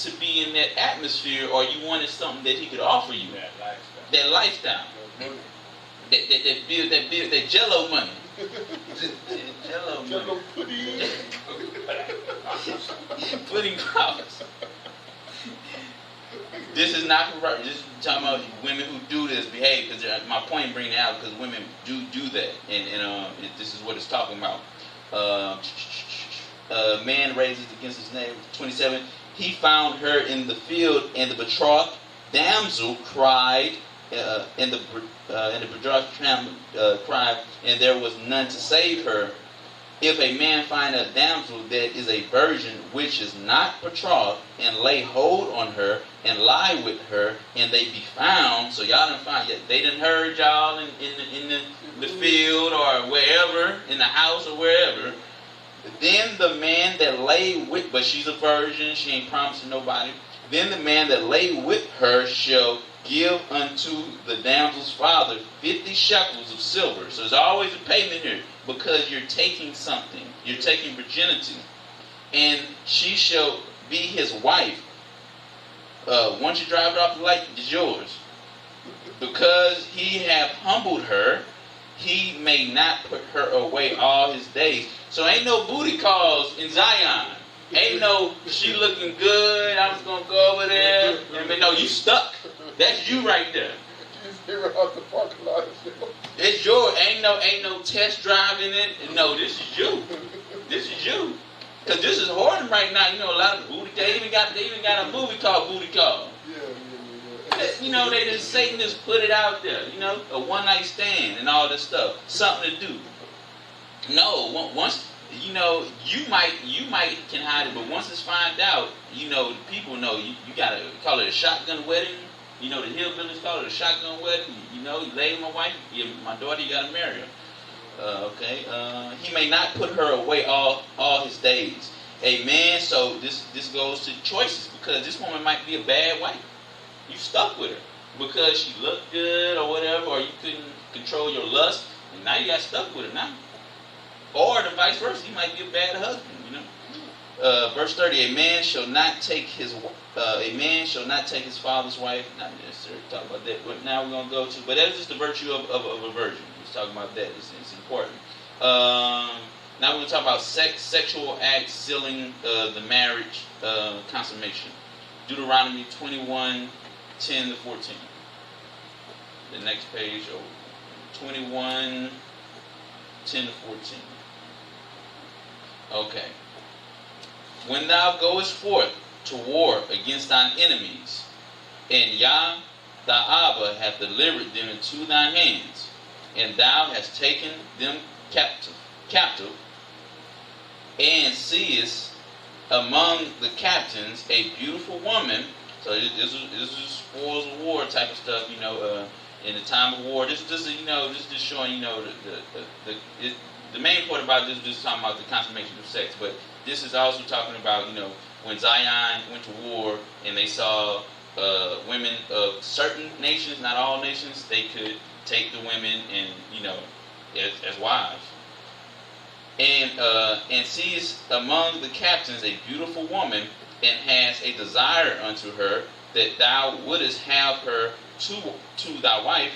to be in that atmosphere, or you wanted something that he could offer you. That lifestyle. That Jello money. Jello money. Pudding pops. This is not correct. This is talking about women who do this behave. Because my point in bringing it out, because women do that, and this is what it's talking about. Man raises against his name. 27. He found her in the field, and the betrothed damsel cried. And the betrothed cried, and there was none to save her. If a man find a damsel that is a virgin, which is not betrothed, and lay hold on her, and lie with her, and they be found, so y'all didn't find, they didn't heard y'all in the field or wherever, in the house or wherever, then the man that lay with, but she's a virgin, she ain't promising nobody, then the man that lay with her shall give unto the damsel's father 50 shekels of silver. So there's always a payment here, because you're taking something. You're taking virginity. And she shall be his wife. Once you drive it off the light, it's yours. Because he have humbled her, he may not put her away all his days. So ain't no booty calls in Zion. Ain't no, she looking good, I'm just going to go over there. And no, you stuck. That's you right there. It's yours. Ain't no test driving it. No, this is you. This is you. Because this is Horton right now. You know, a lot of booty. They even got a movie called Booty Call. Yeah. You know, Satan just put it out there. You know, a one night stand and all this stuff. Something to do. No, once. You know, you might can hide it, but once it's found out, you know, the people know you gotta call it a shotgun wedding. You know, the hillbillies call it a shotgun wedding. You know, you lay with my wife, my daughter, you gotta marry her. He may not put her away all his days. Amen. So this goes to choices, because this woman might be a bad wife. You stuck with her because she looked good or whatever, or you couldn't control your lust, and now you got stuck with her now. Or the vice versa, he might be a bad husband, you know. Verse 30: a man shall not take his father's wife. Not necessarily talk about that, but now we're gonna go to. But that's just the virtue of a virgin. He's talking about that. It's important. Now we're gonna talk about sexual acts sealing the marriage consummation. Deuteronomy 21:10-14. The next page, 21:10-14. Okay. When thou goest forth to war against thine enemies, and Yah thy Abba hath delivered them into thine hands, and thou hast taken them captive, and seest among the captains a beautiful woman. So this is spoils of war type of stuff, you know. In the time of war, this is just showing, you know, the main point about this is just talking about the consummation of sex, but this is also talking about, you know, when Zion went to war and they saw women of certain nations, not all nations, they could take the women and, you know, as wives. And sees among the captains a beautiful woman, and has a desire unto her, that thou wouldest have her to thy wife,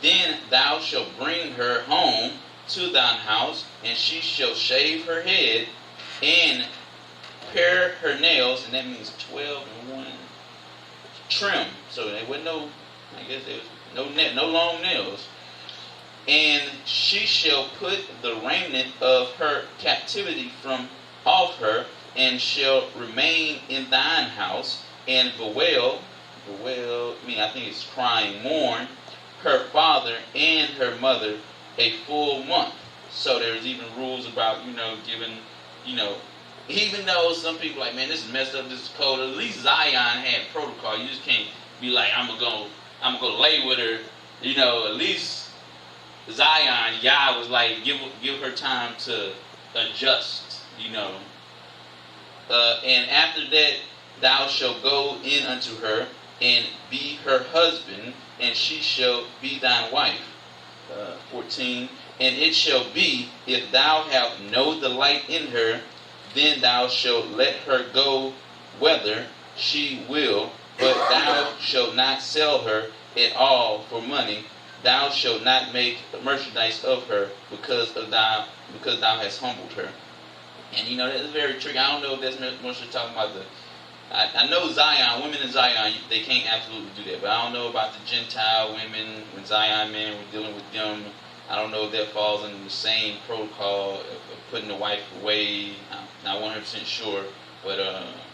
then thou shalt bring her home to thine house, and she shall shave her head and pare her nails, and that means 12 and 1 trim. So there was no long nails. And she shall put the remnant of her captivity from off her, and shall remain in thine house, and bewail, I think it's crying, mourn her father and her mother a full month. So there's even rules about, you know, giving, you know, even though some people are like, man, this is messed up, this is cold, at least Zion had protocol. You just can't be like, I'm gonna go lay with her, you know. At least Zion, Yah was like, give her time to adjust, you know. And after that, thou shalt go in unto her, and be her husband, and she shall be thine wife. 14. And it shall be, if thou have no delight in her, then thou shalt let her go whether she will, but thou shalt not sell her at all for money. Thou shalt not make merchandise of her, because thou hast humbled her. And you know, that's very tricky. I don't know if that's what you're talking about. I know Zion, women in Zion, they can't absolutely do that. But I don't know about the Gentile women, when Zion men were dealing with them. I don't know if that falls under the same protocol of putting the wife away. I'm not 100% sure, but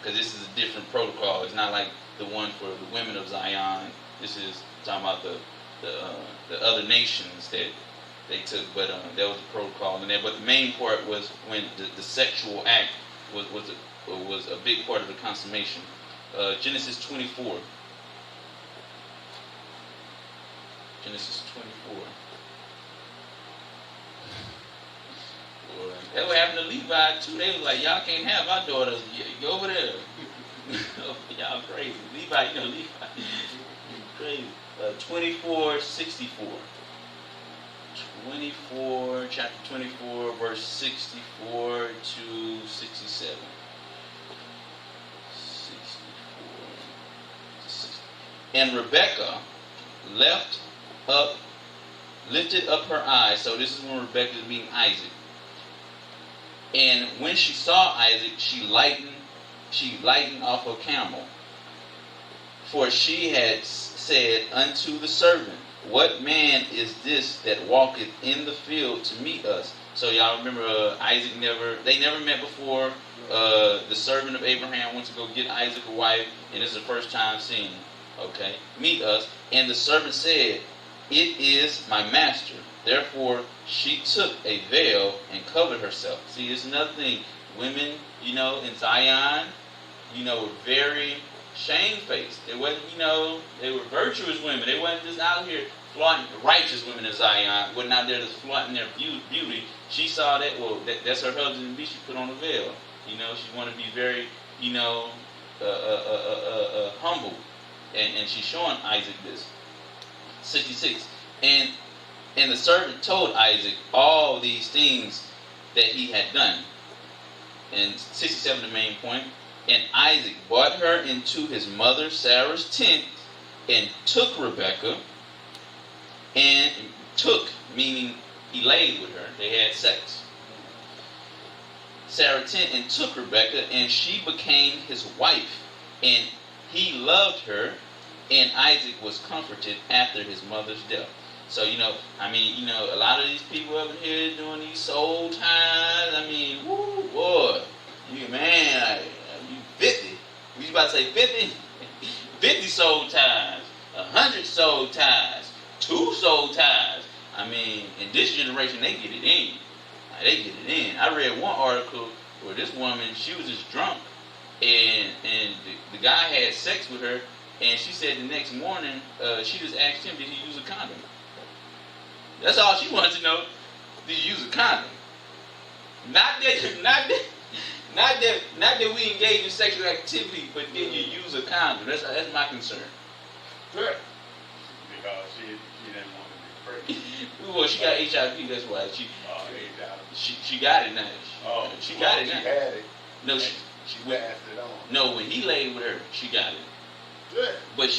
because this is a different protocol. It's not like the one for the women of Zion. This is talking about the other nations that they took, but that was the protocol in there. But the main part was when the sexual act was a big part of the consummation. Genesis 24. Genesis 24. Boy, that what happened to Levi too. They was like, y'all can't have our daughters. Go over there. Y'all crazy. Levi, Levi. Crazy. 24:64. Chapter 24, verse 64 to 67. 64 to 60. And Rebekah lifted up her eyes. So this is when Rebekah is meeting Isaac. And when she saw Isaac, she lightened off her camel. For she had said unto the servant, what man is this that walketh in the field to meet us? So y'all remember they never met before. The servant of Abraham went to go get Isaac a wife, and this is the first time seeing him. Okay, meet us. And the servant said, it is my master. Therefore she took a veil and covered herself. See, it's another thing. Women, in Zion, were very shamefaced. They wasn't, they were virtuous women. They wasn't just out here flaunting. Righteous women in Zion wasn't out there just flaunting their beauty. She saw that, that's her husband, and she put on a veil. She wanted to be very, humble. And she's showing Isaac this. 66. And the servant told Isaac all these things that he had done. And 67, the main point. And Isaac brought her into his mother Sarah's tent, and took Rebekah, and took, meaning he laid with her. They had sex. Sarah's tent, and took Rebekah, and she became his wife. And he loved her, and Isaac was comforted after his mother's death. So, a lot of these people up in here doing these soul ties, woo, boy, you 50. We about to say 50? 50 soul ties, 100 soul ties, 2 soul ties. In this generation, they get it in. I read one article where this woman, she was just drunk, and the guy had sex with her, and she said the next morning, she just asked him, did he use a condom? That's all she wanted to know. Did you use a condom? Not that we engage in sexual activity, but did you use a condom? That's my concern. Good. Because she didn't want to be pregnant. Well, she got HIV. That's why she got it now. She got it now. She had it. No, she passed it on. No, when he laid with her, she got it. Good. But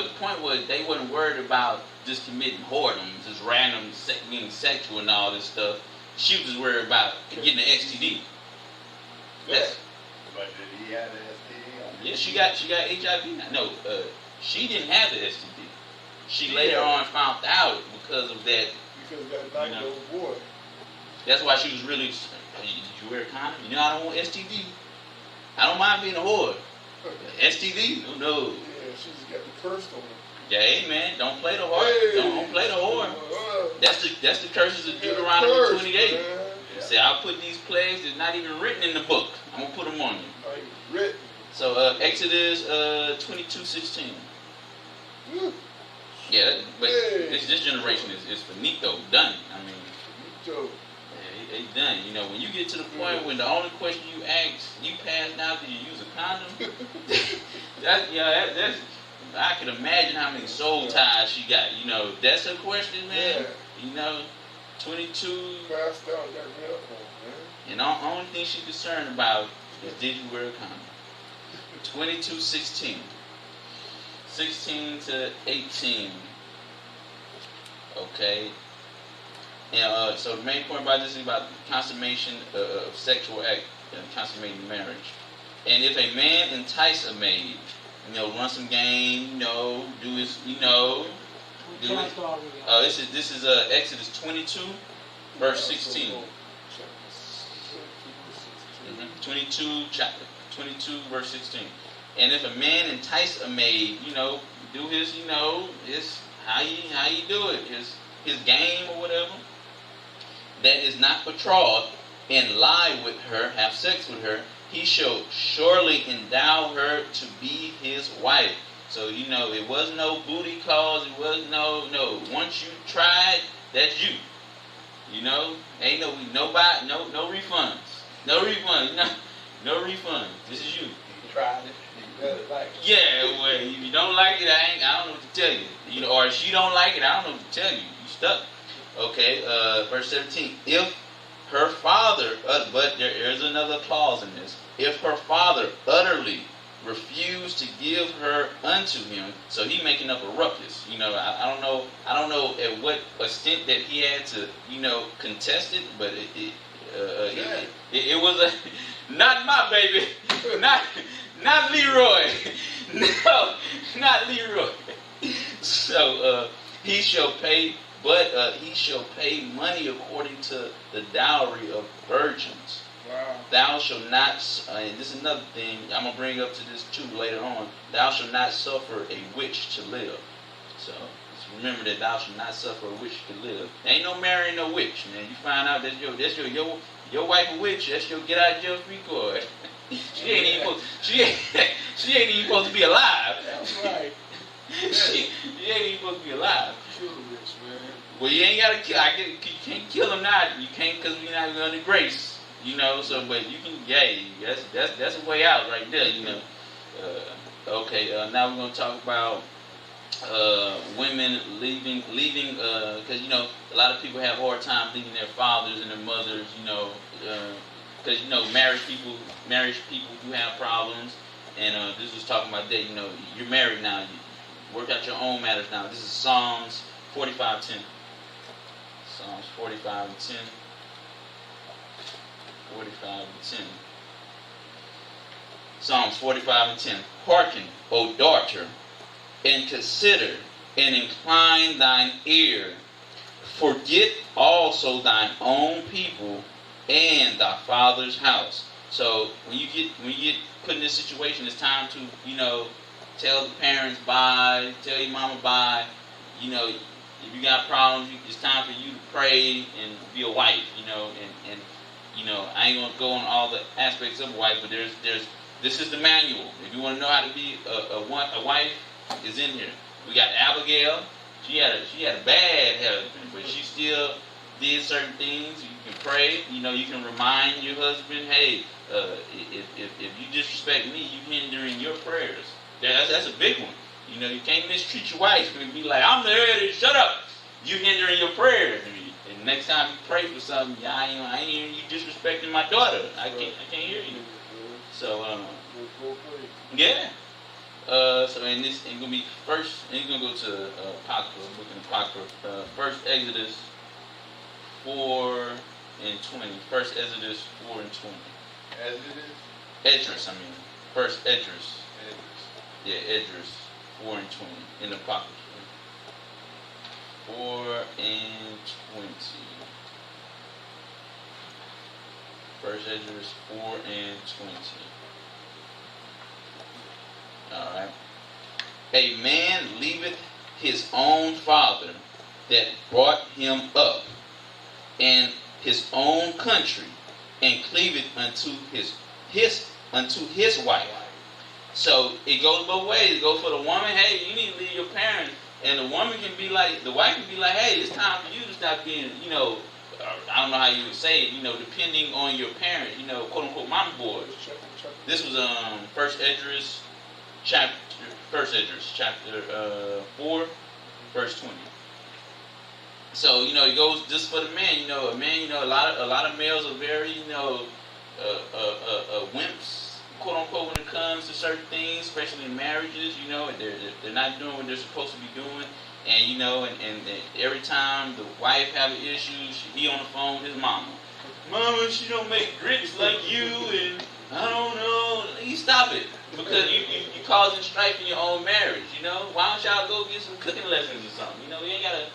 the point was they wasn't worried about just committing whoredom, just random being sexual and all this stuff. She was just worried about getting an STD. Yes. But did he have an STD? Yeah, she got HIV now. No, she didn't have the STD. She later on found out because of that. Because of that 9-year-old boy. That's why she was really. Did you wear a condom? I don't want STD. I don't mind being a whore. STD? No. Yeah, she just got the curse on her. Yeah, amen. Don't play the whore. Hey. Don't play the whore. That's the curses of Deuteronomy 28. Yeah. Say, I'll put these plagues that's not even written in the book. I'm gonna put them on you. Written. So Exodus 22:16. Yeah, but this generation is finito, done. Finito. They done. When you get to the point when the only question you ask, you pass now, did you use a condom? That's. I can imagine how many soul ties she got. That's her question, man. Yeah. 22. Passed out, got rid of her, man. And the only thing she's concerned about is, did you wear a condom? 22:16. 16 to 18. Okay. And so the main point about this is about consummation of sexual act, consummating marriage. And if a man entice a maid, run some game, do his, do it. This is Exodus 22, verse 16. 22, verse 16. And if a man entice a maid, do his, his how you do it, his game or whatever, that is not betrothed, and lie with her, have sex with her, he shall surely endow her to be his wife. So, it was no booty calls, it was no. Once you tried, that's you. Ain't no refunds. No refunds. No refunds. This is you. You tried it, you really like it. Yeah, well, if you don't like it, I don't know what to tell you. Or if she don't like it, I don't know what to tell you. You stuck. Okay, verse 17. If her father, but there's another clause in this. If her father utterly refused to give her unto him, so he making up a ruckus. I don't know at what extent that he had to, contest it, but it was a not my baby, not Leroy, no, not Leroy. So he shall pay. But he shall pay money according to the dowry of virgins. Wow. Thou shalt not, and this is another thing I'm going to bring up to this too later on. Thou shalt not suffer a witch to live. So just remember that thou shalt not suffer a witch to live. There ain't no marrying no witch, man. You find out that your wife a witch, that's your get out of jail free card. She ain't even supposed to be alive. That's right. she ain't even supposed to be alive. Kill the witch, man. Well, you ain't gotta kill. You can't kill him now. You can't because we're not under grace. So but you can. Yeah, that's a way out right there. Okay. Now we're gonna talk about women leaving. Because a lot of people have a hard time leaving their fathers and their mothers. Because married people do have problems. And this was talking about that. You're married now. You work out your own matters now. This is Psalms 45:10. Psalms 45:10. 45:10. Psalms 45:10. Hearken, O daughter, and consider, and incline thine ear. Forget also thine own people and thy father's house. So when you get put in this situation, it's time to tell the parents bye, tell your mama bye. If you got problems, it's time for you to pray and be a wife. And I ain't gonna go on all the aspects of a wife, but this is the manual. If you want to know how to be a wife, is in here. We got Abigail. She had a bad husband, but she still did certain things. You can pray. You can remind your husband, hey, if you disrespect me, you hindering your prayers. That's a big one. You can't mistreat your wife. You can be like, I'm the head, shut up. You hindering your prayers. And next time you pray for something, I ain't hearing you disrespecting my daughter. I can't hear you. So yeah. So and this ain't gonna be first. And you're gonna go to Apocrypha, book in Apocrypha. First Exodus 4 and 20. First Exodus 4 and 20. Esdras, First Esdras. Yeah, Esdras 4 and 20 in the Apocrypha. 4 and 20. First Esdras 4 and 20. Alright. A man leaveth his own father that brought him up, and his own country, and cleaveth unto his wife. So it goes both ways. It goes for the woman, hey, you need to leave your parents. And the woman can be like, the wife can be like, hey, it's time for you to stop being, I don't know how you would say it, depending on your parent, quote unquote mama boy. This was First Esdras chapter 4, verse 20. So, it goes just for the man. A man, a lot of males are very, wimps. quote unquote, when it comes to certain things, especially in marriages. They're not doing what they're supposed to be doing. And every time the wife have an issue, he on the phone with his mama. Mama, she don't make grits like you, and I don't know. You stop it, because you causing strife in your own marriage. Why don't y'all go get some cooking lessons or something? You ain't gotta.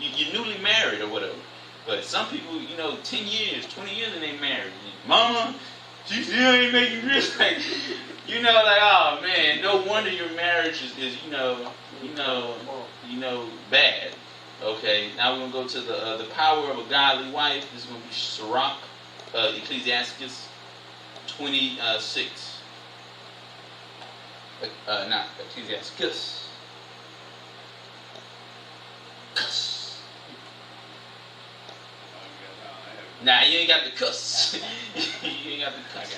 You're newly married or whatever. But some people, 10 years, 20 years, and they married. Mama, she still ain't making grits like, like, oh man, no wonder your marriage is bad. Okay, now we're gonna go to the power of a godly wife. This is gonna be Sirach, Ecclesiastes 26. Not Ecclesiastes. Nah, you ain't got the cuss. You ain't got the cuss.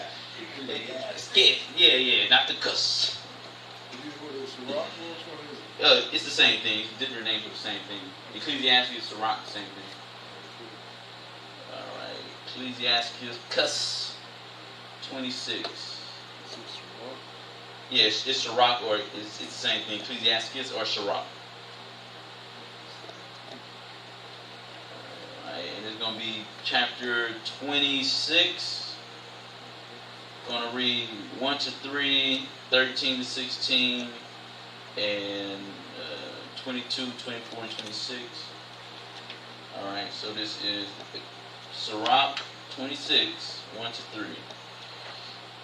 Yeah, not the cuss. It's the same thing. Different names for the same thing. Ecclesiastes, Sirach, the same thing. All right, Ecclesiastes, cuss 26. Yes, it's Sirach, or it's the same thing. Ecclesiastes or Sirach. And it's going to be chapter 26. Going to read 1 to 3, 13 to 16, and 22, 24, and 26. Alright, so this is Sirach 26, 1 to 3.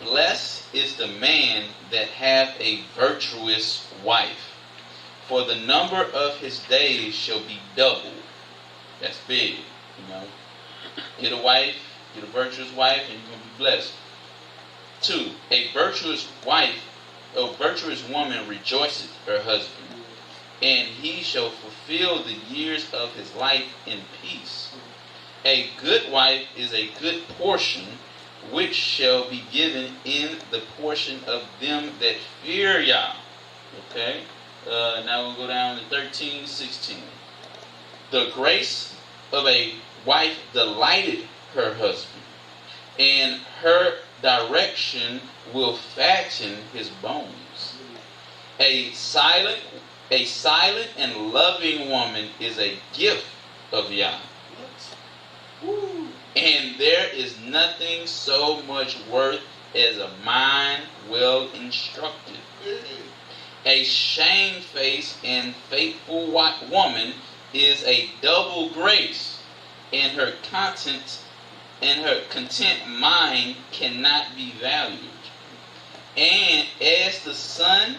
Blessed is the man that hath a virtuous wife, for the number of his days shall be doubled. That's big. Get a wife, get a virtuous wife, and you're going to be blessed. 2, a virtuous woman rejoiceth her husband, and he shall fulfill the years of his life in peace. A good wife is a good portion, which shall be given in the portion of them that fear Yah. Okay? Now we'll go down to 13, 16. The grace of a wife delighted her husband, and her direction will fatten his bones. A silent and loving woman is a gift of Yah. And there is nothing so much worth as a mind well instructed. A shamefaced and faithful woman is a double grace, and her content mind cannot be valued. And as the sun,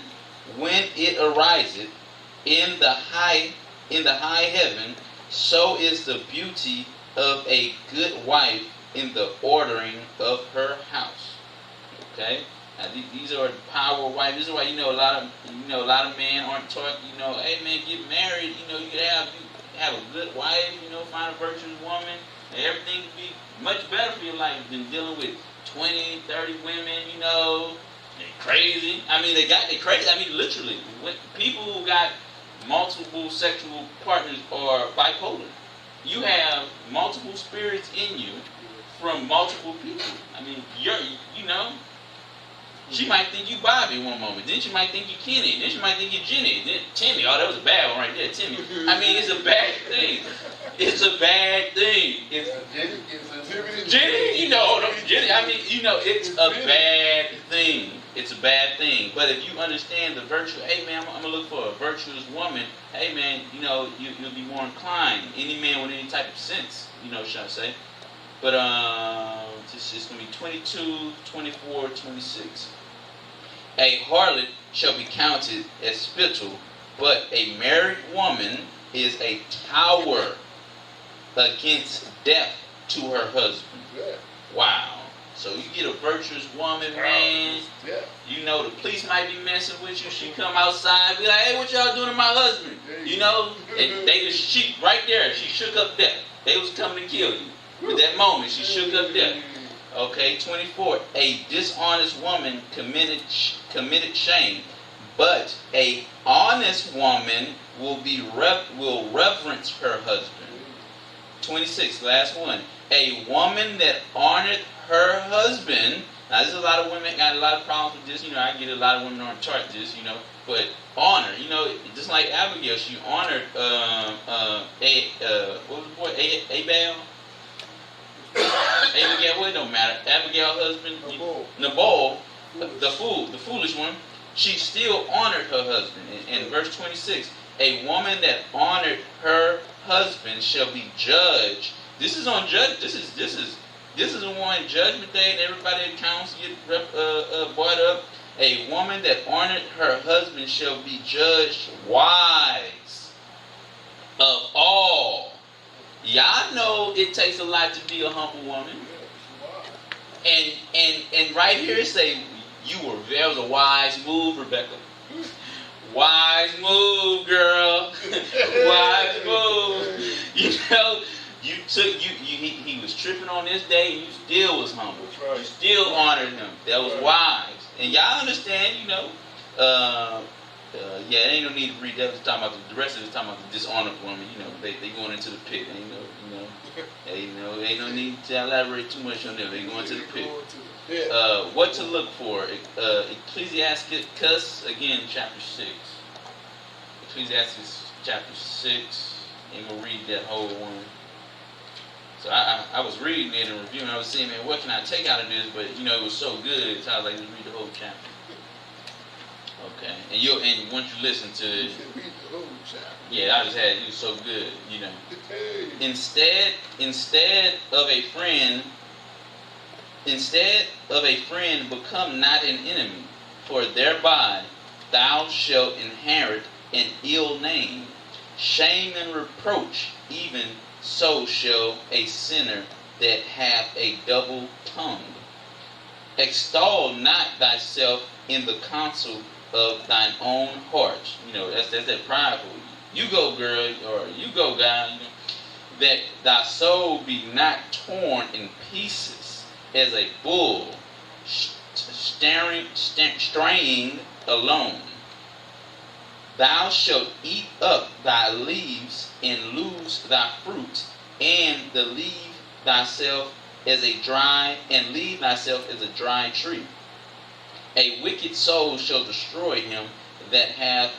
when it ariseth in the high heaven, so is the beauty of a good wife in the ordering of her house. Okay, now these are the power of wife. This is why a lot of men aren't taught. Hey man, get married. You have a good wife. Find a virtuous woman, and everything will be much better for your life than dealing with 20, 30 women. They're crazy. They're crazy. Literally, people who got multiple sexual partners are bipolar. You have multiple spirits in you from multiple people. She might think you Bobby one moment, then she might think you Kenny, then she might think you Jenny, then Timmy. Oh, that was a bad one right there, Timmy. It's a bad thing. It's a bad thing. Jenny, Jenny. It's a bad thing. It's a bad thing. But if you understand the virtue, hey man, I'm gonna look for a virtuous woman. Hey man, you'll be more inclined. Any man with any type of sense, shall I say? But it's gonna be 22, 24, 26. A harlot shall be counted as spittle, but a married woman is a tower against death to her husband. Yeah. Wow. So you get a virtuous woman, man. Yeah. The police might be messing with you. She come outside, be like, hey, what y'all doing to my husband? And she right there, she shook up death. They was coming to kill you. At that moment, she shook up death. Okay, 24. A dishonest woman committed shame, but a honest woman will reverence her husband. 26, last one. A woman that honoreth her husband Now, there's a lot of women got a lot of problems with this. I get a lot of women on chart this. But honor. Just like Abigail, she honored what was the boy? Abel. Abigail, it don't matter. Abigail's husband, Nabal, the foolish one, she still honored her husband. In verse 26, a woman that honored her husband shall be judged. This is on judge. This is on Judgment Day, and everybody that counts get brought up. A woman that honored her husband shall be judged wise of all. Y'all know it takes a lot to be a humble woman. And right here it say that was a wise move, Rebecca. Wise move, girl. Wise move. He was tripping on this day, and you still was humble. Right. You still honored him. That was wise. And y'all understand, it ain't no need to read that. It's talking about the rest of it. It's talking about the dishonored woman. They going into the pit. Ain't no need to elaborate too much on them. They going to the pit. What to look for? Ecclesiasticus, again, chapter 6. Ecclesiasticus chapter 6. Ain't gonna read that whole one. So I was reading it and reviewing. I was saying, man, what can I take out of this? But it was so good, so I was like, let's read the whole chapter. Okay, and once you listen to it, yeah, I just had it was so good, Instead of a friend, become not an enemy, for thereby thou shalt inherit an ill name, shame and reproach, even so shall a sinner that hath a double tongue. Extol not thyself in the counsel of thine own heart. That's that prideful. You go, girl, or you go, guy. That thy soul be not torn in pieces as a bull straying alone. Thou shalt eat up thy leaves and lose thy fruit, and leave thyself as a dry tree. A wicked soul shall destroy him that hath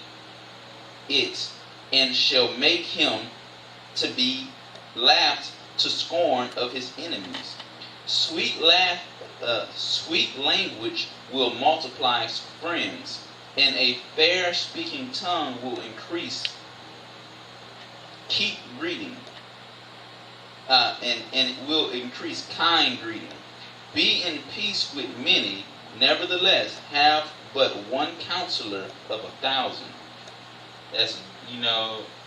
it, and shall make him to be laughed to scorn of his enemies. Sweet language will multiply friends, and a fair speaking tongue will increase. Keep greeting, and it will increase kind greeting. Be in peace with many, nevertheless have but one counselor of 1,000. That's,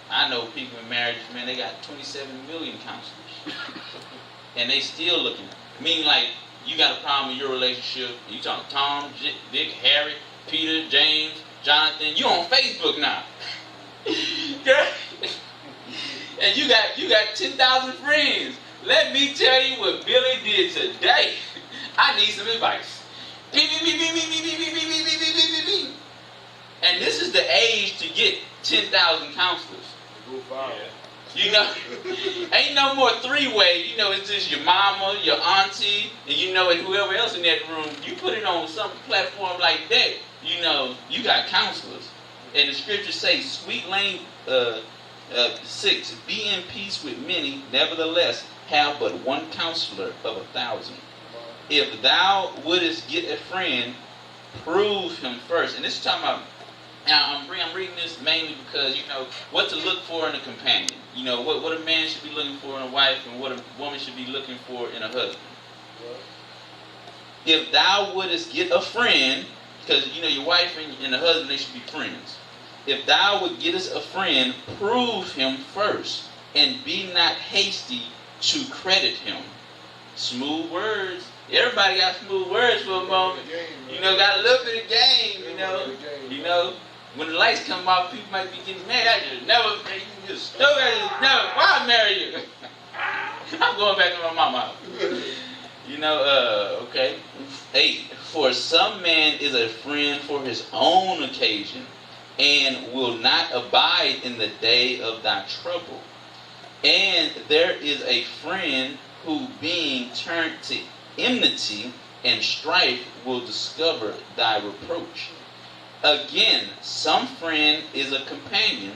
I know people in marriage, man, they got 27 million counselors. And they still looking. Meaning, like, you got a problem in your relationship. You talking Tom, Dick, Harry, Peter, James, Jonathan. You on Facebook now. And you got 10,000 friends. Let me tell you what Billy did today. I need some advice. And this is the age to get 10,000 counselors. Ain't no more three-way. It's just your mama, your auntie, and whoever else in that room. You put it on some platform like that, you got counselors. And the scriptures say, sweet lane 6, be in peace with many, nevertheless have but one counselor of 1,000. If thou wouldest get a friend, prove him first. And this is talking about, now I'm reading this mainly because, what to look for in a companion. What a man should be looking for in a wife, and what a woman should be looking for in a husband. If thou wouldest get a friend, because, your wife and the husband, they should be friends. If thou would get us a friend, prove him first, and be not hasty to credit him. Smooth words. Everybody got smooth words for a moment. Got a little bit of game, when the lights come off, people might be getting mad. I just never, you just stupid. Why I marry you? I'm going back to my mama. Okay. 8. For some man is a friend for his own occasion, and will not abide in the day of thy trouble. And there is a friend who, being turned to enmity, and strife will discover thy reproach. Again, some friend is a companion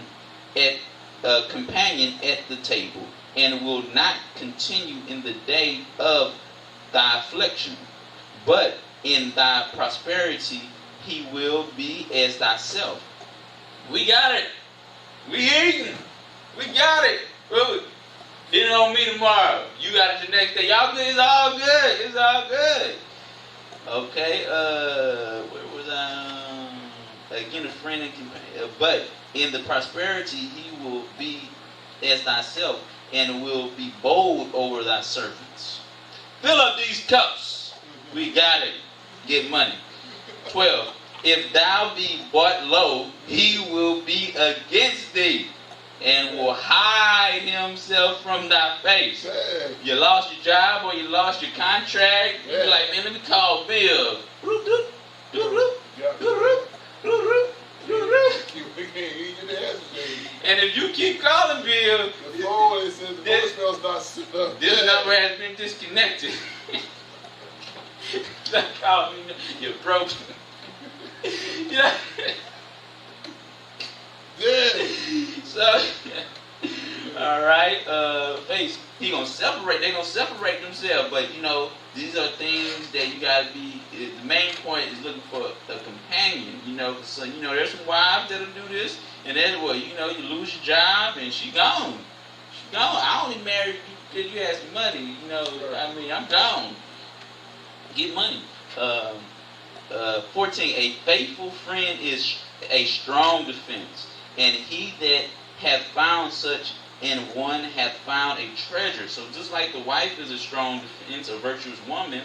at the table, and will not continue in the day of thy affliction. But in thy prosperity he will be as thyself. We got it. We eating. We got it. Ooh. Dinner on me tomorrow. You got it the next day. Y'all good? It's all good. It's all good. Okay. Where was I? Again, a friend and companion. But in the prosperity he will be as thyself, and will be bold over thy servants. Fill up these cups. We got it. Get money. 12. If thou be bought low, he will be against thee, and will hide himself from thy face. Hey. You lost your job or you lost your contract. You be like, man, let me call Bill. And if you keep calling Bill, the phone, it says the voicemail's not sitting up. this number has been disconnected. Don't call me. You're broke. You know? So, all right, face. He gonna separate. They gonna separate themselves. But you know, these are things that you gotta be. The main point is looking for a companion. You know, so you know, there's some wives that'll do this, and then well, you know, you lose your job and she gone. She gone. I only married you because you had some money. You know, I mean, I'm gone. Get money. 14. A faithful friend is a strong defense, and he that hath found such in one hath found a treasure. So just like the wife is a strong defense, a virtuous woman.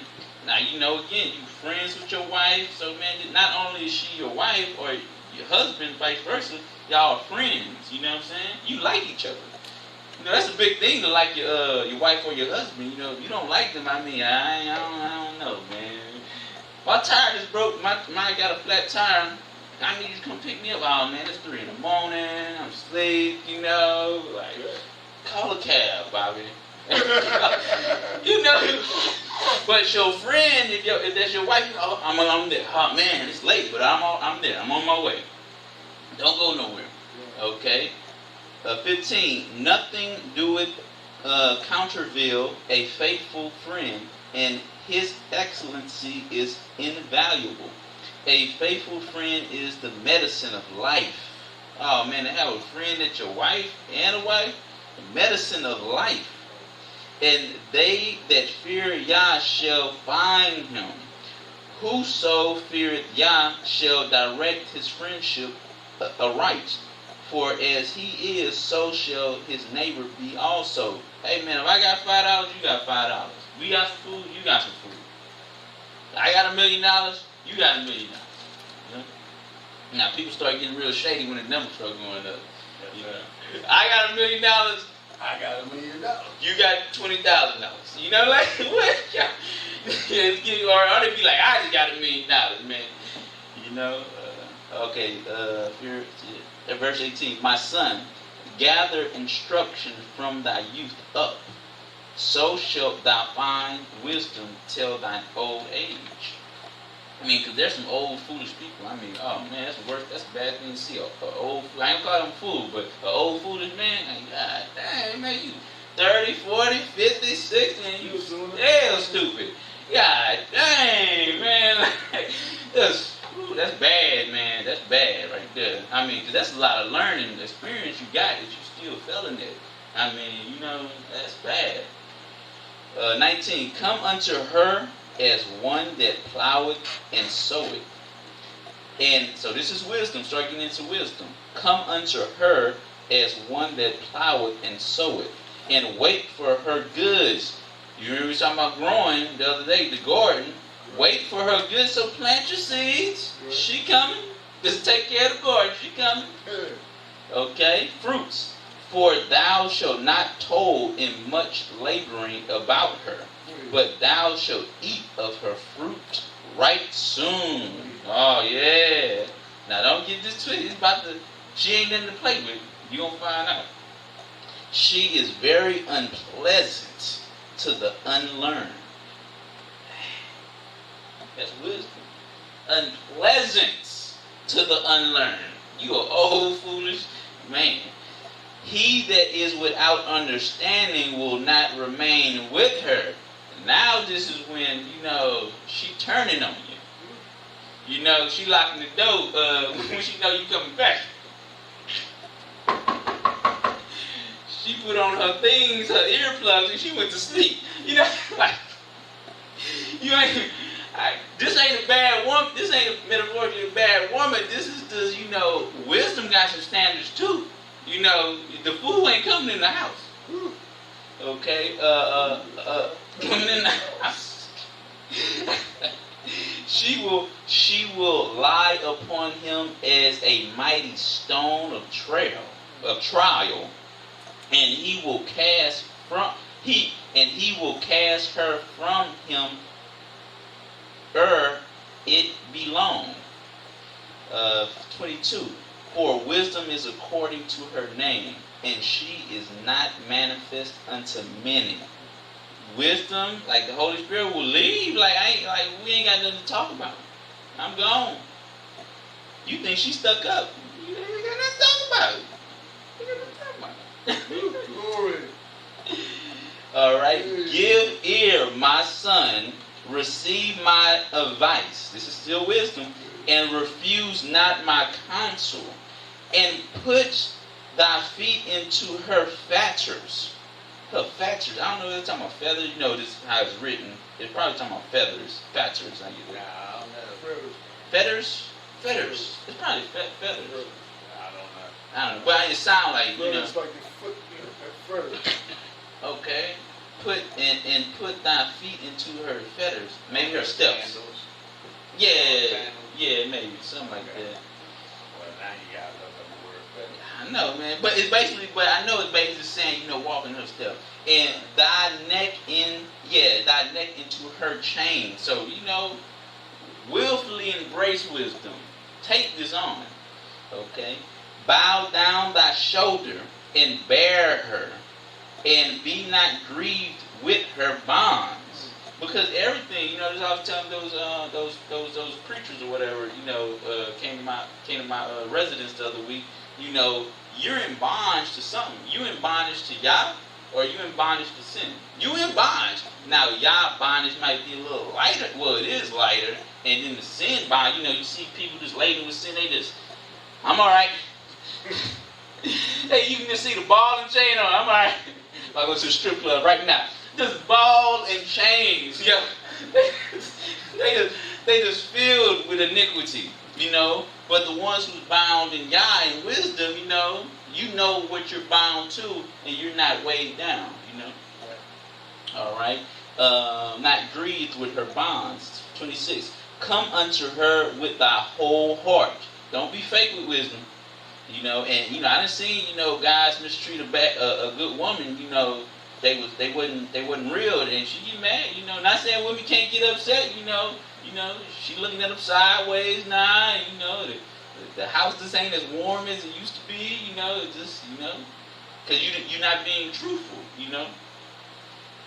Now you know, again, you friends with your wife. So man, not only is she your wife or your husband, vice versa, y'all are friends. You know what I'm saying? You like each other. You know, that's a big thing to like your wife or your husband. You know, if you don't like them, I mean, I don't know, man. My tire just broke. Mine got a flat tire. I need you to come pick me up. Oh man, it's 3 in the morning. I'm asleep. You know, like call a cab, Bobby. You know, but your friend, if that's your wife, oh, I'm there. Oh man, it's late, but I'm there. I'm on my way. Don't go nowhere. Okay. 15. Nothing doeth countervail a faithful friend, and his excellency is invaluable. A faithful friend is the medicine of life. Oh man, to have a friend that's your wife and a wife, the medicine of life. And they that fear Yah shall find him. Whoso feareth Yah shall direct his friendship aright. For as he is, so shall his neighbor be also. Hey man, if I got $5, you got $5. We got some food, you got some food. I got $1 million, you got $1 million. You know? Now people start getting real shady when the numbers start going up. You know? I got $1 million, I got $1 million. you got $20,000. You know, like what? Or they be like, I just got $1 million, man. You know. Okay. Verse 18. My son, gather instruction from thy youth up, so shalt thou find wisdom till thine old age. I mean, because there's some old foolish people. I mean, oh man, that's the worst. That's a bad thing to see. I ain't call them fool, but an old foolish man. Like, God dang, man, you 30, 40, 50, 60, and you hell stupid. God dang, man, like, that's bad, man. That's bad right there. I mean, because that's a lot of learning experience you got that you still failing it. I mean, you know, that's bad. 19. Come unto her as one that ploweth and soweth. And so this is wisdom. Start getting into wisdom. Come unto her as one that ploweth and soweth, and wait for her goods. You remember we were talking about growing the other day, the garden. Wait for her goods. So plant your seeds. She coming. Just take care of the garden. She coming. Okay. Fruits. For thou shalt not toil in much laboring about her, but thou shalt eat of her fruit right soon. Oh yeah. Now don't get this twisted. She ain't nothing to play with. You gonna find out. She is very unpleasant to the unlearned. That's wisdom. Unpleasant to the unlearned. You are old foolish man. He that is without understanding will not remain with her. Now this is when, she turning on you. She locking the door when she know you coming back. She put on her things, her earplugs, and she went to sleep. Like, this ain't a bad woman. This ain't metaphorically a bad woman. This is just, wisdom got some standards too. The fool ain't coming in the house. Okay? Coming in the house. She will lie upon him as a mighty stone of trial, and he will cast her from him it belong. 22. For wisdom is according to her name, and she is not manifest unto many. Wisdom, like the Holy Spirit will leave, we ain't got nothing to talk about. I'm gone. You think she's stuck up? You ain't got nothing to talk about. Glory. All right. Give ear, my son. Receive my advice. This is still wisdom. And refuse not my counsel. And put thy feet into her fetters. Her fetters. I don't know if they're talking about feathers. This is how it's written. It's probably talking about feathers. Fetters. I get it. I don't know. Fetters? Fetters. It's probably feathers. I don't know. But it sounds like, It's like the foot, feathers. Okay. Put thy feet into her fetters. Maybe her steps. Sandals. Yeah, maybe. Something like that. Well, now you got to look up the word feather. I know, man. But I know it's basically saying, walking her steps. And thy neck into her chain. So, willfully embrace wisdom. Take this on. Okay? Bow down thy shoulder and bear her, and be not grieved with her bonds. Because everything, I was telling those preachers or whatever, came to my residence the other week. You're in bondage to something. You in bondage to Yah, or you in bondage to sin. You in bondage. Now Yah bondage might be a little lighter. Well, it is lighter. And then the sin bond, you see people just laden with sin. They just, I'm all right. Hey, you can just see the ball and chain on. I'm all right. I go to the strip club right now. Just ball and chains, yo. They just filled with iniquity, But the ones who's bound in Yah and wisdom, you know what you're bound to, and you're not weighed down, All right. Not grieved with her bonds. 26. Come unto her with thy whole heart. Don't be fake with wisdom. And I done seen, guys mistreat a good woman, they wasn't real, and she get mad, not saying women can't get upset, she looking at them sideways, the house just ain't as warm as it used to be, because you're not being truthful,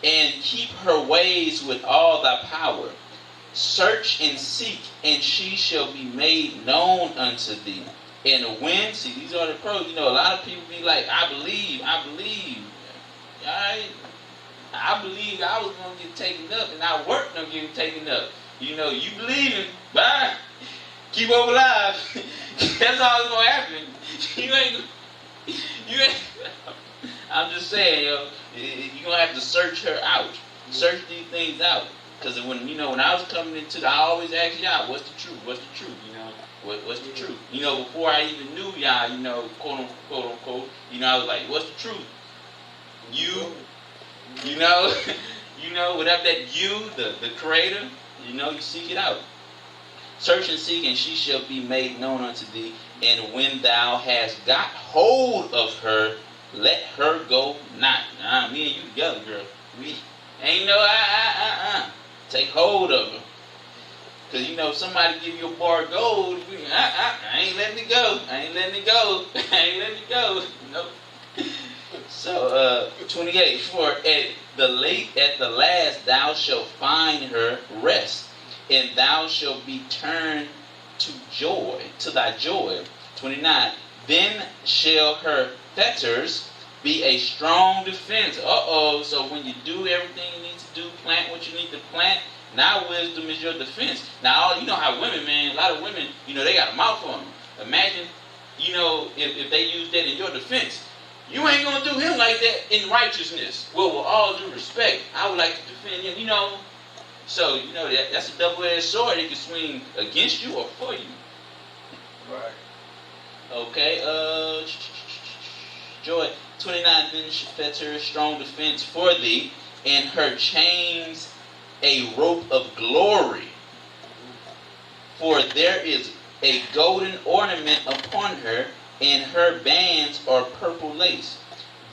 and keep her ways with all thy power. Search and seek, and she shall be made known unto thee. And when, see, these are the pros. A lot of people be like, I believe. All right? I believe I was going to get taken up, and I worked on getting taken up. You believing, bye. Keep over alive. That's all that's going to happen. You ain't. I'm just saying, you're going to have to search her out. Search these things out. Because when I was coming into I always ask Yah, what's the truth? What's the truth? What's the truth? Before I even knew Yah, quote unquote, I was like, what's the truth? Whatever that the creator, you seek it out. Search and seek, and she shall be made known unto thee. And when thou hast got hold of her, let her go not. Me and you together, girl. We ain't no Take hold of her. Because, somebody give you a bar of gold, I ain't letting it go. I ain't letting it go. Nope. So, 28. For at the last thou shalt find her rest, and thou shalt be turned to joy, to thy joy. 29. Then shall her fetters be a strong defense. So when you do everything you need to do, plant what you need to plant, now wisdom is your defense. Now, you know how women, man, a lot of women, they got a mouth on them. Imagine, if they use that in your defense. You ain't going to do him like that in righteousness. Well, with all due respect, I would like to defend him, So, that's a double-edged sword. It can swing against you or for you. Right. Okay, Joy. 29, then she fetters strong defense for thee, and her chains a rope of glory. For there is a golden ornament upon her, and her bands are purple lace.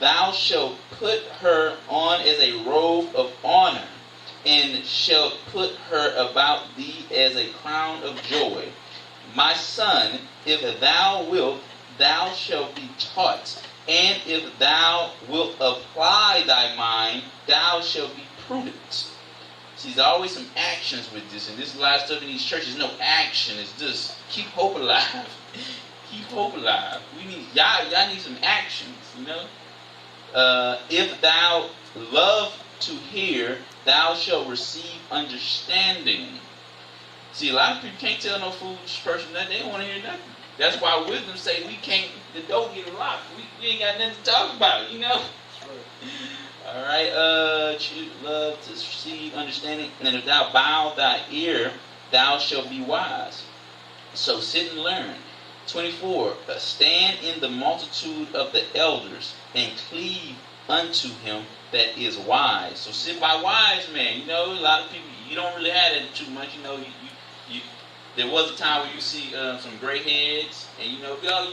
Thou shalt put her on as a robe of honor, and shalt put her about thee as a crown of joy. My son, if thou wilt, thou shalt be taught, and if thou wilt apply thy mind, thou shalt be prudent. See, there's always some actions with this, and this is a lot of stuff in these churches. No action. It's just keep hope alive. Keep hope alive. We need y'all need some actions. If thou love to hear, thou shalt receive understanding. See, a lot of people can't tell no foolish person that they don't want to hear nothing. That's why wisdom say we can't. The door get locked. We ain't got nothing to talk about. All right, love to receive understanding, and if thou bow thy ear, thou shalt be wise. So sit and learn. 24, stand in the multitude of the elders, and cleave unto him that is wise. So sit by wise men. A lot of people, you don't really have that too much. There was a time where you see some gray heads, and you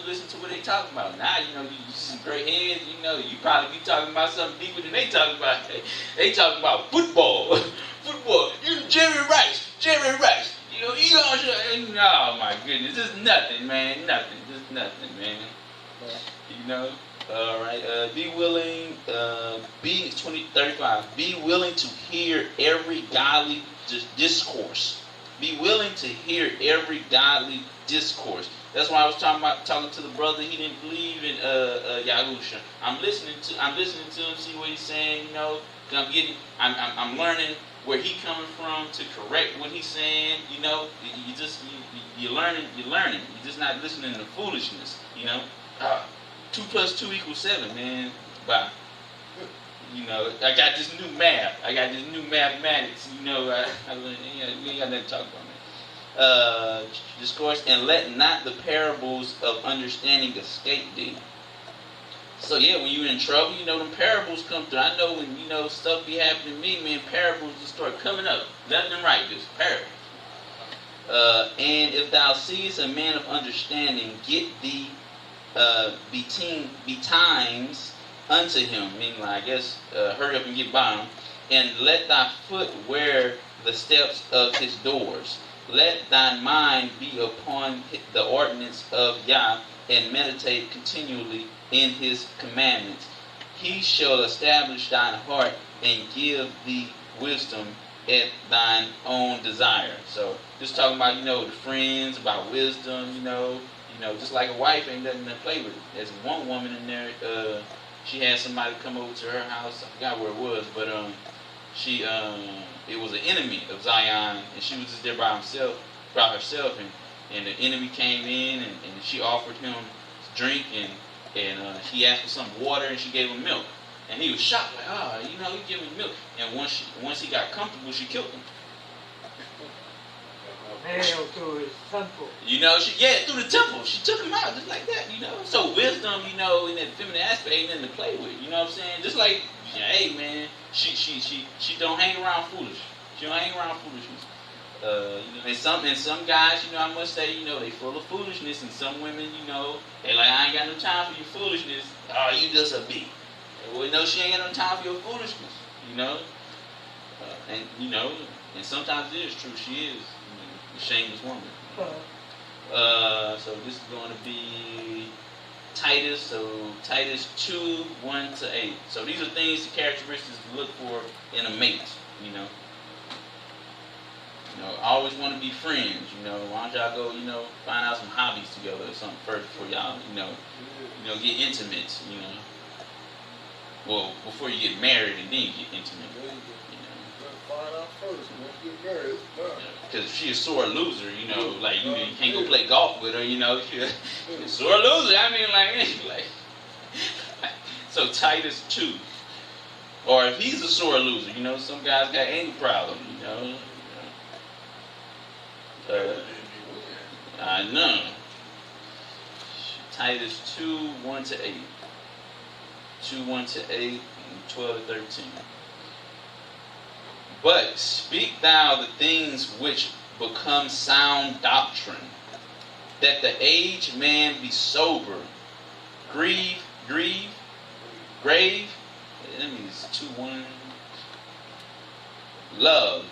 listen to what they talking about. Now you see some gray heads. You probably be talking about something deeper than they talking about. They talking about football, football. Jerry Rice. Oh my goodness, this is nothing, man. Nothing, just nothing, man. All right. Be willing. Be 35. Be willing to hear every godly discourse. Be willing to hear every godly discourse. That's why I was talking to the brother. He didn't believe in Yahusha. I'm listening to him, see what he's saying. I'm learning where he coming from to correct what he's saying. You're learning. You're just not listening to foolishness. 2 + 2 = 7, man. Bye. I got this new math. I got this new mathematics. I learned, we ain't got nothing to talk about, man. Discourse, and let not the parables of understanding escape thee. So yeah, when you're in trouble, them parables come through. I know when, stuff be happening to me, man, parables just start coming up. Left and right, just parables. And if thou seest a man of understanding, get thee betimes unto him, meaning hurry up and get by him, and let thy foot wear the steps of his doors. Let thine mind be upon the ordinance of Yah, and meditate continually in his commandments. He shall establish thine heart, and give thee wisdom at thine own desire. So just talking about, the friends, about wisdom, just like a wife ain't nothing to play with. There's one woman in there, she had somebody come over to her house. I forgot where it was, but it was an enemy of Zion, and she was just there by herself, and the enemy came in, and she offered him drink, and he asked for some water, and she gave him milk, and he was shocked, like, you give me milk, and once he got comfortable, she killed him. Nailed to his temple. Through the temple. She took him out just like that, So wisdom, in that feminine aspect, ain't nothing to play with. You know what I'm saying? Just like, hey man, she don't hang around foolish. She don't hang around foolishness. And some guys, I must say, they full of foolishness, and some women, they like, I ain't got no time for your foolishness. Oh, you just a bee. Well, no, she ain't got no time for your foolishness. And sometimes it is true. She is. A shameless woman. So this is going to be Titus. So Titus 2, 1-8. So these are things, characteristics to look for in a mate. I always want to be friends. Why don't y'all go, find out some hobbies together or something first before y'all, get intimate. Well, before you get married and then you get intimate. Find out first, and once you get married, Because if she's a sore loser, you can't go play golf with her, she's a sore loser. I mean, like so Titus 2. Or if he's a sore loser, some guys got anger problem, I know. Titus 2, 1-8. 2, 1-8, and 12-13. But speak thou the things which become sound doctrine, that the aged man be sober, grave. That means 2-1. Love.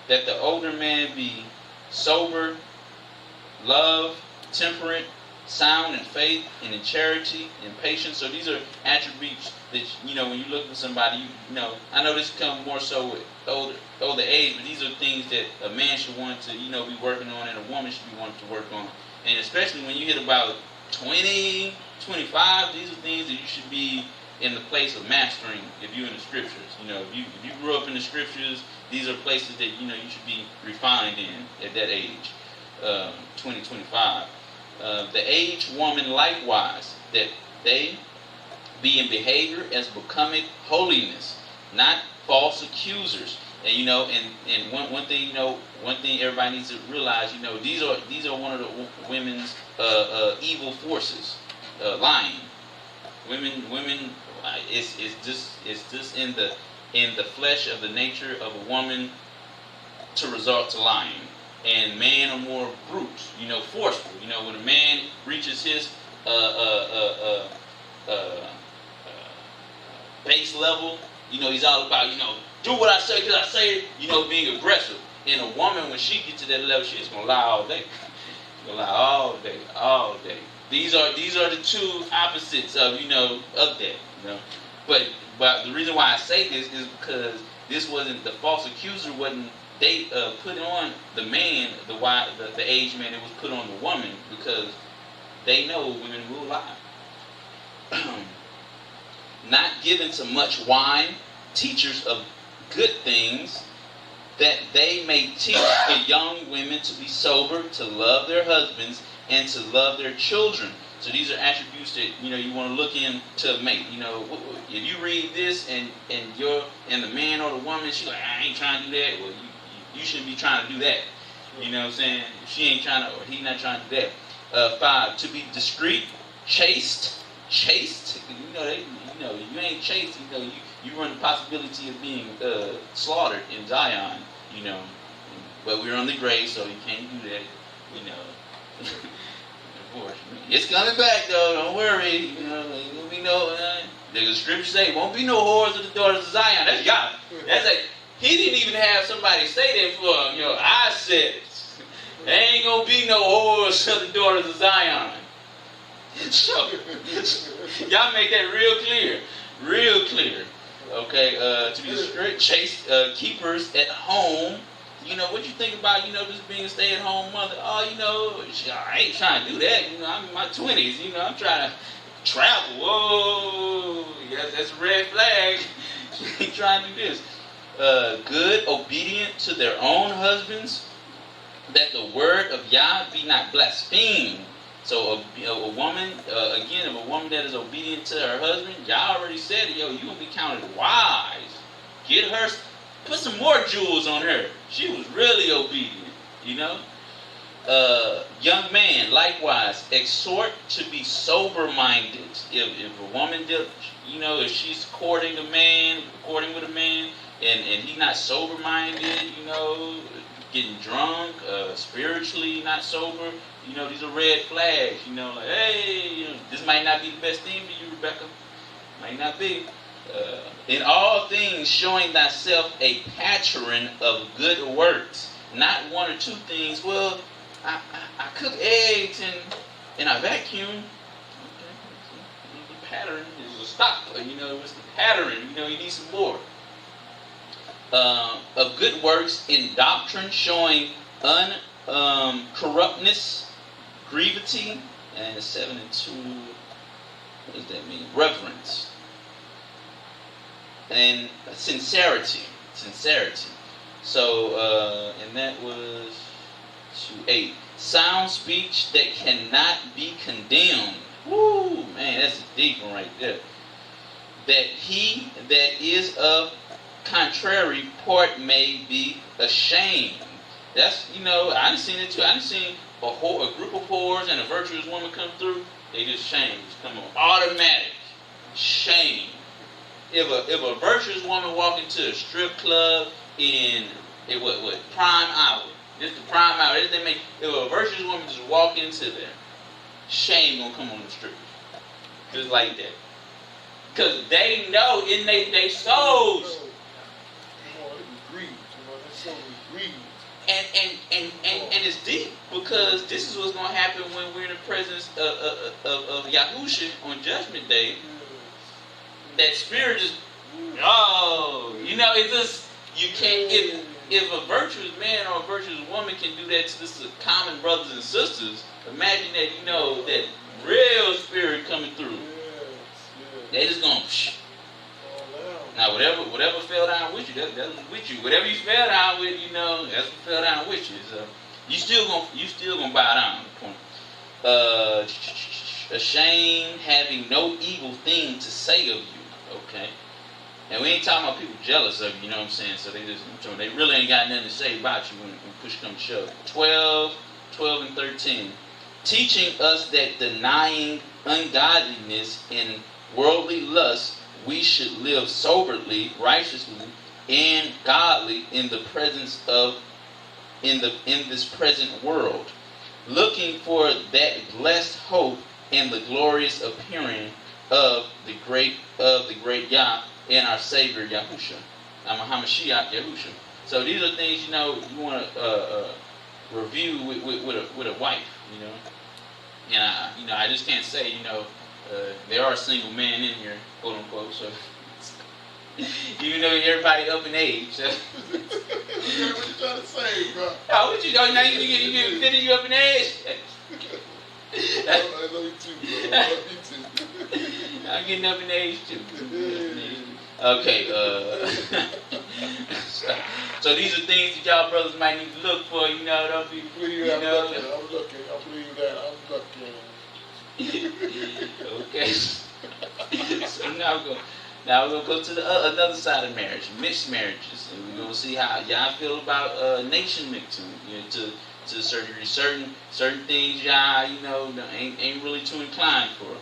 That the older man be sober, love, temperate, sound in faith, and in charity, and patience. So these are attributes that, when you look for somebody, I know this comes more so with older age, but these are things that a man should want to, be working on, and a woman should be wanting to work on. And especially when you hit about 20, 25, these are things that you should be in the place of mastering if you're in the scriptures. If you grew up in the scriptures, these are places that, you should be refined in at that age, 20, 25. The aged woman likewise, that they be in behavior as becoming holiness, not false accusers. And and one thing everybody needs to realize, these are one of the women's evil forces, lying. Women, it's just in the flesh of the nature of a woman to resort to lying. And man are more brute, forceful. When a man reaches his base level, he's all about, do what I say because I say it, being aggressive. And a woman, when she gets to that level, she's gonna lie all day. She's gonna lie all day. These are the two opposites of that. But the reason why I say this is because this wasn't the false accuser wasn't. They put on the man, the aged man. It was put on the woman because they know women will lie. Not given to much wine, teachers of good things, that they may teach the young women to be sober, to love their husbands, and to love their children. So these are attributes that you want to look into a mate. If you read this and the man or the woman, she's like, I ain't trying to do that. Well, you shouldn't be trying to do that. You know what I'm saying? If she ain't trying to, or he not trying to do that. 5, to be discreet, chaste. You ain't chaste. You run the possibility of being slaughtered in Zion. But we're on the grave, so you can't do that. It's coming back though. Don't worry. There'll be no. The scripture say, "Won't be no whores of the daughters of Zion." That's God. That's like. He didn't even have somebody say that for him. I said it. There ain't gonna be no whores of the daughters of Zion. So, y'all make that real clear. Okay, to be strict, chaste keepers at home. What you think about, just being a stay-at-home mother? Oh, I ain't trying to do that. I'm in my 20s. I'm trying to travel. Whoa, that's a red flag. You ain't trying to do this. Good, obedient to their own husbands, that the word of Yah be not blasphemed. So a woman, again, if a woman that is obedient to her husband, Yah already said, you gonna be counted wise. Get her, put some more jewels on her. She was really obedient, Young man, likewise, exhort to be sober-minded. If a woman, if she's courting with a man, and he's not sober-minded, getting drunk, spiritually not sober, these are red flags, like, hey, this might not be the best thing for you, Rebecca. Might not be. In all things, showing thyself a pattern of good works, not one or two things. Well, I cook eggs and I vacuum. Okay, the pattern is a stop. It's the pattern. You need some more. of good works in doctrine, showing uncorruptness, grievity, and 7 and 2. What does that mean? Reverence and sincerity. So, and that was 2:8. Sound speech that cannot be condemned. Woo, man, that's a deep one right there. That he that is of contrary part may be ashamed. That's, I done seen it too. I done seen a group of whores and a virtuous woman come through. They just shame. Just come on, automatic shame. If a virtuous woman walk into a strip club in what prime hour, this the prime hour. If a virtuous woman just walk into there, shame gonna come on the strippers, just like that, because they know in they souls. And it's deep, because this is what's going to happen when we're in the presence of Yahusha on Judgment Day. That spirit just, it's just, you can't, if a virtuous man or a virtuous woman can do that to the common brothers and sisters, imagine that, that real spirit coming through. They just going to, now, whatever fell down with you, that's with you. Whatever you fell down with, that's what fell down with you. So you still gonna bow down. Ashamed, having no evil thing to say of you. Okay, and we ain't talking about people jealous of you. You know what I'm saying? So they really ain't got nothing to say about you when push comes to shove. 12 and 13, teaching us that denying ungodliness and worldly lust, we should live soberly, righteously, and godly in this present world, looking for that blessed hope and the glorious appearing of the great Yah and our Savior Yahusha, Hamashiach Yahusha. So these are things you want to review with a wife, and I just can't say there are single men in here, quote unquote. So even though everybody up in age, so. What you trying to say, bro? Oh, what you know? Now you get 50, you up in age. I love you too, bro. I love you too. I'm getting up in age too. Okay. So these are things that y'all brothers might need to look for. Don't be. I'm looking. I believe that. I'm looking. Okay. So now we're gonna go to the another side of marriage, mixed marriages, and we're gonna see how y'all feel about nation mixing. To a certain degree, certain things y'all ain't really too inclined for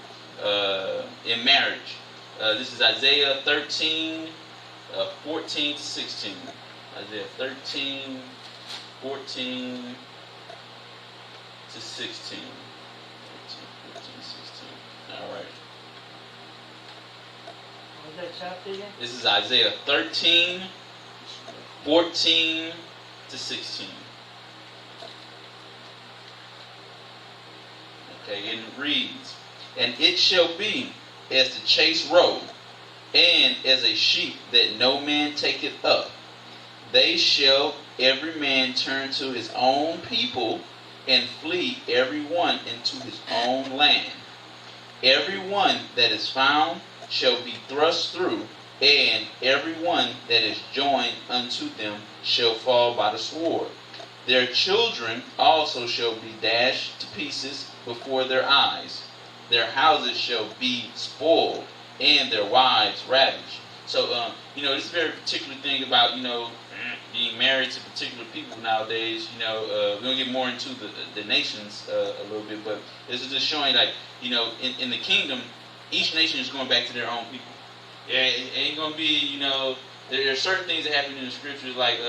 in marriage. This is Isaiah 13, 14 to 16. Isaiah 13, 14 to 16. Alright. What's that chapter again? This is Isaiah 13, 14 to 16. Okay, and it reads, and it shall be as the chase roe, and as a sheep that no man taketh up. They shall every man turn to his own people, and flee every one into his own land. Every one that is found shall be thrust through, and every one that is joined unto them shall fall by the sword. Their children also shall be dashed to pieces before their eyes. Their houses shall be spoiled, and their wives ravished. So, this very particular thing about, being married to particular people nowadays. We're going to get more into the nations a little bit, but this is just showing, in the kingdom, each nation is going back to their own people. Yeah, it ain't going to be, there are certain things that happen in the scriptures, like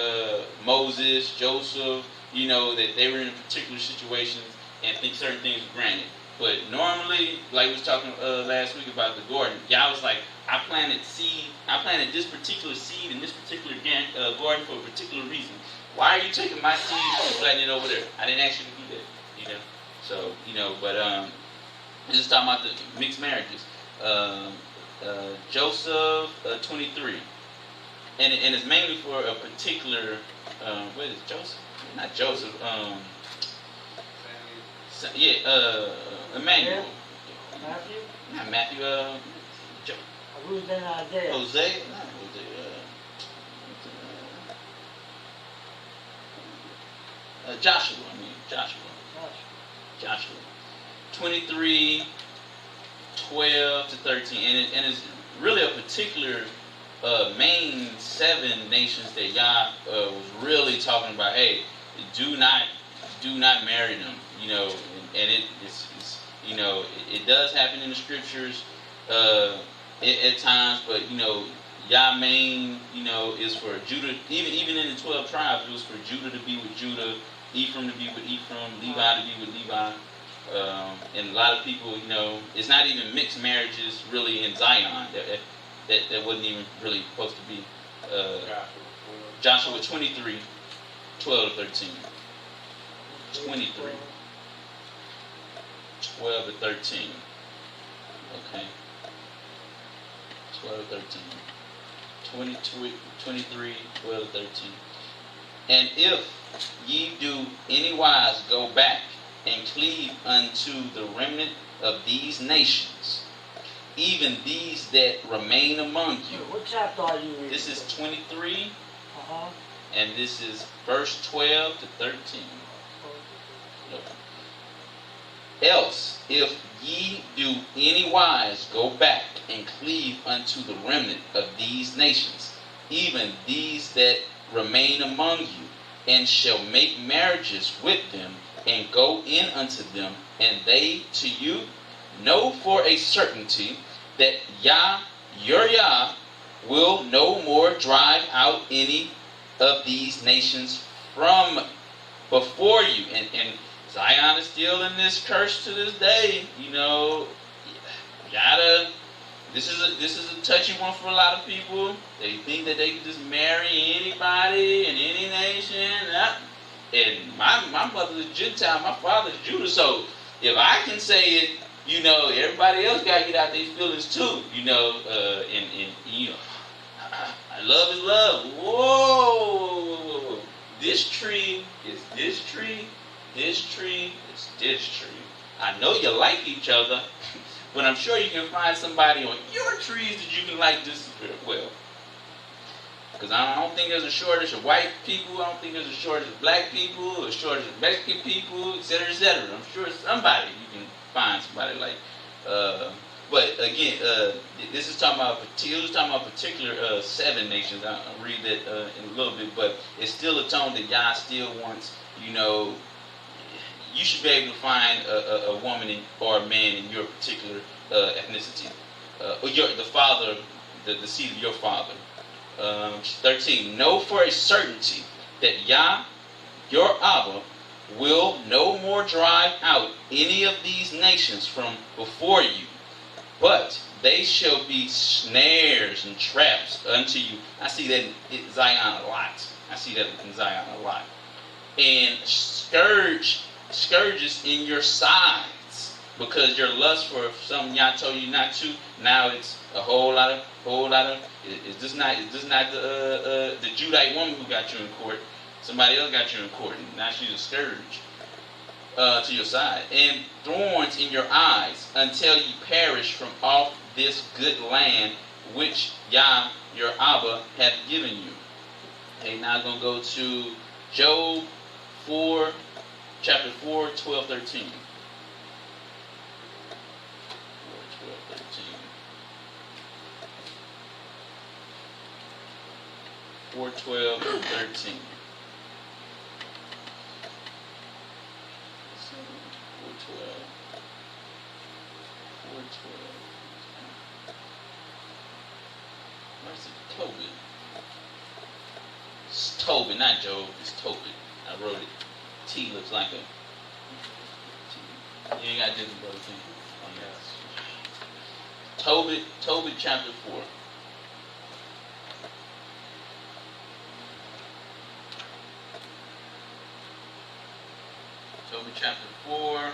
Moses, Joseph, that they were in particular situations and think certain things were granted. But normally, like we was talking last week about the garden, Yah was like, I planted this particular seed in this particular garden for a particular reason. Why are you taking my seed and planting it over there? I didn't ask you to do that, So, but this is talking about the mixed marriages. Joseph 23. and it's mainly for a particular, what is it, Joseph? Not Joseph. Emmanuel. Matthew? Not Matthew. Ruth and Isaiah. Hosea. Not Hosea. Joshua. I mean Joshua. 23, 12 to 13, and it's really a particular main 7 nations that Yah was really talking about. Hey, do not marry them. You know, and it's you know, it does happen in the scriptures at times, but you know, Yah main, you know, is for Judah. Even in the 12 tribes, it was for Judah to be with Judah, Ephraim to be with Ephraim, Levi to be with Levi. And a lot of people, you know, it's not even mixed marriages really in Zion. That wasn't even really supposed to be. Joshua 23, 12 to 13. 23, 12 to 13. Okay. 12 to 13. 23, 12 to 13. And if ye do anywise go back and cleave unto the remnant of these nations, even these that remain among you. What chapter are you reading? This is 23, Uh-huh. and this is verse 12 to 13. Else, if ye do anywise go back and cleave unto the remnant of these nations, even these that remain among you, and shall make marriages with them, and go in unto them, and they to you, know for a certainty that Yah, your Yah, will no more drive out any of these nations from before you. And Zion is still in this curse to this day. You know, this is a touchy one for a lot of people. They think that they can just marry anybody in any nation. And my mother's Gentile, my father's Judah. So if I can say it, you know, everybody else got to get out their feelings too. You know, and you know, love is love. Whoa. This tree is this tree. This tree is this tree. I know you like each other, but I'm sure you can find somebody on your trees that you can like just as well. Because I don't think there's a shortage of white people. I don't think there's a shortage of black people, a shortage of Mexican people, etc., etc. I'm sure somebody you can find somebody like. But again, this is talking about particular 7 nations. I'll read that in a little bit, but it's still a tone that Yah still wants. You know, you should be able to find a woman or a man in your particular ethnicity, or the father, the seed of your father. 13. Know for a certainty that Yah, your Abba, will no more drive out any of these nations from before you, but they shall be snares and traps unto you. I see that in Zion a lot. And scourges in your sides, because your lust for something Yah told you not to. Now it's a whole lot of. Is this not the Judite woman who got you in court? Somebody else got you in court, and now she's a scourge to your side. And thorns in your eyes, until you perish from off this good land which Yah, your Abba, hath given you. Okay, now I'm going to go to Job 4, chapter 4, 12, 13. 4, 12, 13. 4:12. Where's it? Tobit. It's Tobit, not Job. It's Tobit. I wrote it. T looks like a T. You ain't got to do the brother thing. Tobit chapter 4. Tobit chapter 4.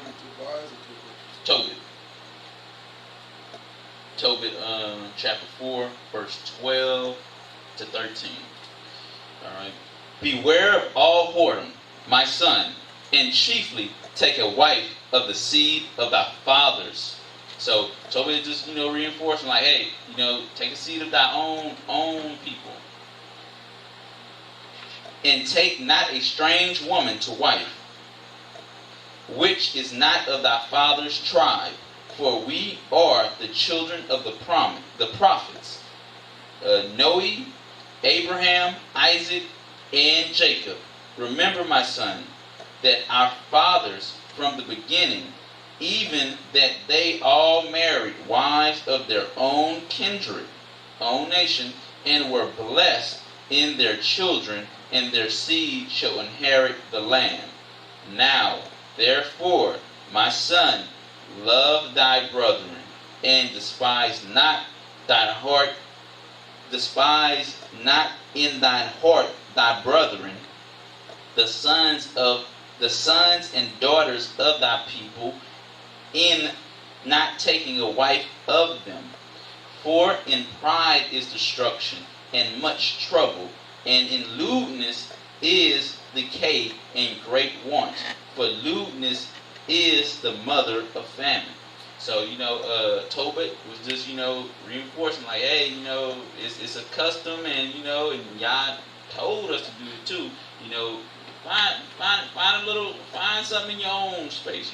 Tobit. Tobit chapter 4, verse 12 to 13. All right. Beware of all whoredom, my son, and chiefly take a wife of the seed of thy fathers. So Tobit just, reinforcing like, hey, take a seed of thy own people. And take not a strange woman to wife, which is not of thy father's tribe, for we are the children of the prophets, Noe, Abraham, Isaac, and Jacob. Remember, my son, that our fathers from the beginning, even that they all married wives of their own kindred, own nation, and were blessed in their children, and their seed shall inherit the land. Now, therefore, my son, love thy brethren, and despise not in thine heart thy brethren, the sons and daughters of thy people, in not taking a wife of them. For in pride is destruction, and much trouble, and in lewdness is decay and great want. For lewdness is the mother of famine. So, Tobit was just, reinforcing like, hey, it's a custom, and, and Yah told us to do it too. Find something in your own space,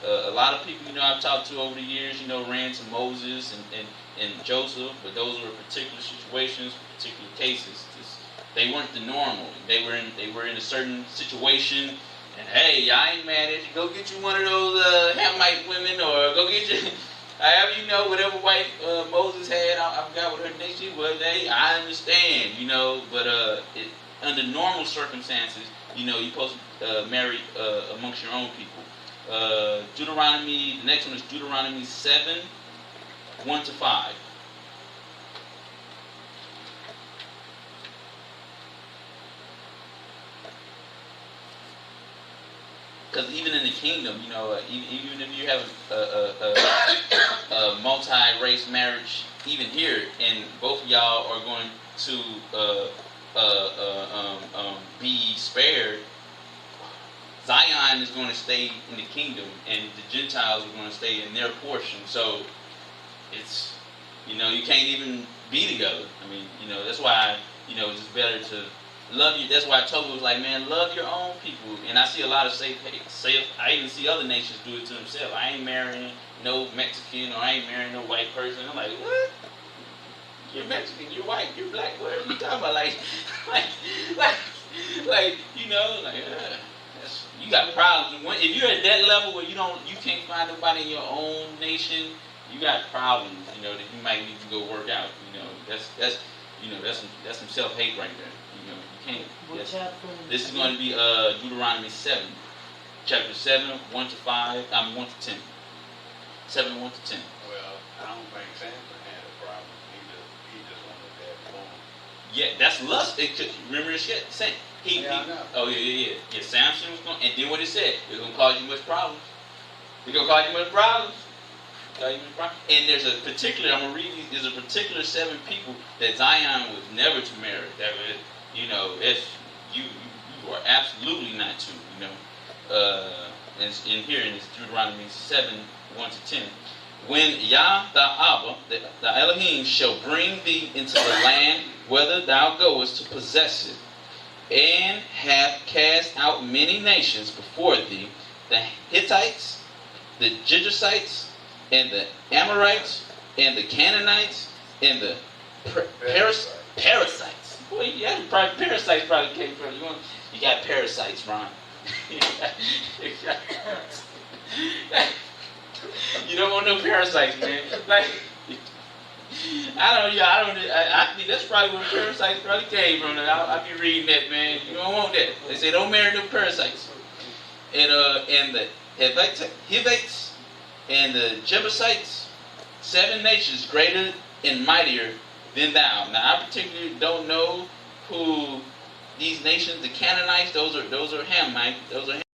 a lot of people, I've talked to over the years, ran to Moses and Joseph, but those were particular situations, particular cases. They weren't the normal. They were in a certain situation, and hey, I ain't mad at you. Go get you one of those Hamite women, or go get you, however whatever wife Moses had. I forgot what her name was. I understand, but under normal circumstances, you're supposed to marry amongst your own people. Deuteronomy, the next one is Deuteronomy 7, 1-5. Because even in the kingdom, even if you have a multi-race marriage, even here, and both of y'all are going to be spared, Zion is going to stay in the kingdom, and the Gentiles are going to stay in their portion. So it's, you can't even be together. I mean, that's why, it's just better to love you. That's why Tobit was like, man, love your own people. And I see a lot of I even see other nations do it to themselves. I ain't marrying no Mexican, or I ain't marrying no white person. I'm like, what? You're Mexican, you're white, you're black. What are you talking about? You got problems. If you're at that level where you can't find nobody in your own nation, you got problems. That you might need to go work out. That's some self-hate right there. You can't. This is going to be Deuteronomy 7, chapter 7, 1-5. 1-10. 7, 1-10. Well, I don't think Samson had a problem. He just wanted to have fun. Yeah, that's lust. Remember this shit? Yeah. Samson was going, and then what it said, it's going to cause you much problems. It's going to cause you much problems. And there's a particular, I'm going to read these, there's a particular 7 people that Zion was never to marry. That was, it's, you are absolutely not to, and in here, in this Deuteronomy 7, 1-10. When Yah thy Abba, the Elohim, shall bring thee into the land whither thou goest to possess it, and hath cast out many nations before thee, the Hittites, the Jebusites, and the Amorites, and the Canaanites, and the Perizzites. Well, yeah, parasites probably came from you. You got parasites, Ron. You don't want no parasites, man. I think that's probably where parasites probably came from. I'll be reading that, man. You don't want that. They say don't marry no parasites. And the Hivites and the Jebusites, 7 nations greater and mightier than thou. Now I particularly don't know who these nations, the Canaanites, those are Hamites,